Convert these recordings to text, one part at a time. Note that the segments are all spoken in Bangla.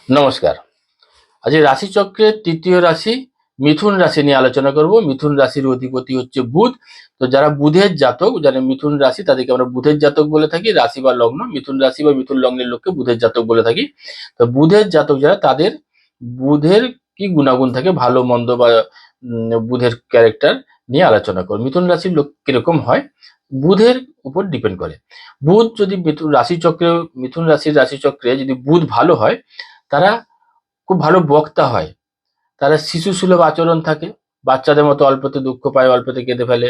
নমস্কার। আজ রাশিচক্রের তৃতীয় রাশি মিথুন রাশি নিয়ে আলোচনা করব। মিথুন রাশির অধিপতি হচ্ছে বুধ। তো যারা বুধের জাতক, যারা মিথুন রাশি, তাদেরকে আমরা বুধের জাতক বলে থাকি। রাশি বা লগ্ন, মিথুন রাশি বা মিথুন লগ্নের লোককে বুধের জাতক বলে থাকি। তো বুধের জাতক যারা, তাদের বুধের কি গুণাগুণ থাকে, ভালো মন্দ বা বুধের ক্যারেক্টার নিয়ে আলোচনা করব। মিথুন রাশির লোক কিরকম হয় বুধের উপর ডিপেন্ড করে। বুধ যদি মিথুন রাশিচক্রে, মিথুন রাশির রাশিচক্রে যদি বুধ ভালো হয়, তারা খুব ভালো বক্তা হয়। তারা শিশু সুলভ আচরণ থাকে, বাচ্চাদের মতো অল্পতে দুঃখ পায়, অল্পতে কেঁদে ফেলে।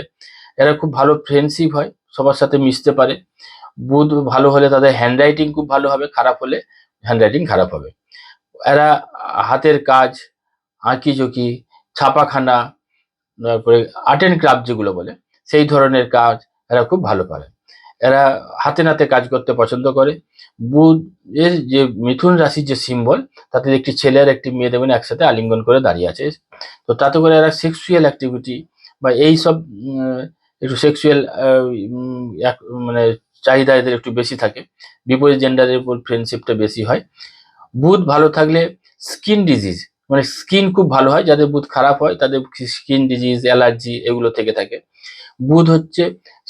এরা খুব ভালো ফ্রেন্ডশিপ হয়, সবার সাথে মিশতে পারে। বুধ ভালো হলে তাদের হ্যান্ডরাইটিং খুব ভালো হবে, খারাপ হলে হ্যান্ডরাইটিং খারাপ হবে। এরা হাতের কাজ, আঁকিঝুঁকি, ছাপাখানা, তারপরে আর্ট অ্যান্ড ক্রাফট যেগুলো বলে, সেই ধরনের কাজ এরা খুব ভালো পারে। এরা হাতে নাতে কাজ করতে পছন্দ করে। বুধ এর যে মিথুন রাশির যে সিম্বল, তাতে একটি ছেলে আর একটি মেয়ে দেখবেন একসাথে আলিঙ্গন করে দাঁড়িয়ে আছে। তো তাতে করে এরা সেক্সুয়াল অ্যাক্টিভিটি বা এই সব একটু সেক্সুয়াল মানে চাহিদা এদের একটু বেশি থাকে। বিপরীত জেন্ডারের উপর ফ্রেন্ডশিপটা বেশি হয়। বুধ ভালো থাকলে স্কিন ডিজিজ, মানে স্কিন খুব ভালো হয়। যাদের বুধ খারাপ হয় তাদের স্কিন ডিজিজ, অ্যালার্জি এগুলো থেকে থাকে। বুধ হচ্ছে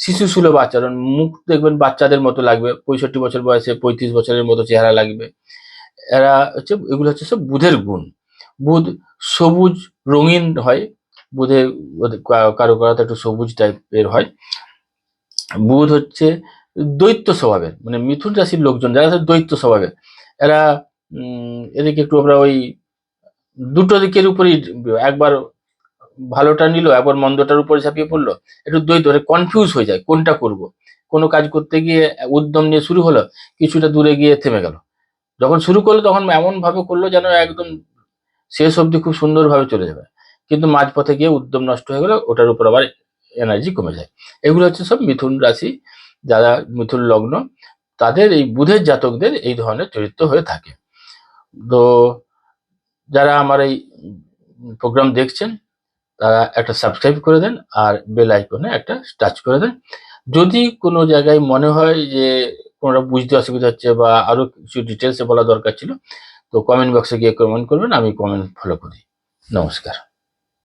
শিশু সুলভ আচরণ, মুখ দেখবেন বাচ্চাদের মতো লাগবে, 65 বছর বয়সে 35 বছরের মতো চেহারা লাগবে। এরা হচ্ছে, এগুলো হচ্ছে সব বুধের গুণ। বুধ সবুজ রঙিন হয়, বুধের কারুকারতা একটু সবুজ টাইপের হয়। বুধ হচ্ছে দৈত্য স্বভাবের, মানে মিথুন রাশির লোকজন যারা আছে দৈত্য স্বভাবের, এরা এদিকে একটু আমরা ওই দুটো দিকের উপরেই, একবার ভালোটা নিল, একবার মন্দটার উপরে ঝাঁপিয়ে পড়লো, একটু দ্বৈত, কনফিউজ হয়ে যায় কোনটা করব। কোনো কাজ করতে গিয়ে উদ্যম নিয়ে শুরু হলো, কিছুটা দূরে গিয়ে থেমে গেল। যখন শুরু করলো তখন এমন ভাবে করলো যেন একদম শেষ অবধি খুব সুন্দরভাবে চলে যাবে, কিন্তু মাঝপথে গিয়ে উদ্যম নষ্ট হয়ে গেল, ওটার উপর আবার এনার্জি কমে যায়। এগুলো হচ্ছে সব মিথুন রাশি, যারা মিথুন লগ্ন, তাদের এই বুধের জাতকদের এই ধরনের চরিত্র হয়ে থাকে। তো যারা আমার এই প্রোগ্রাম দেখছেন, তারা একটা সাবস্ক্রাইব করে দেন আর বেল আইকনে একটা টাচ করে দেন। যদি কোনো জায়গায় মনে হয় যে কোনোটা বুঝতে অসুবিধা হচ্ছে বা আরো কিছু ডিটেলসে বলা দরকার ছিল, তো কমেন্ট বক্সে গিয়ে কমেন্ট করবেন, আমি কমেন্ট ফলো করি। নমস্কার।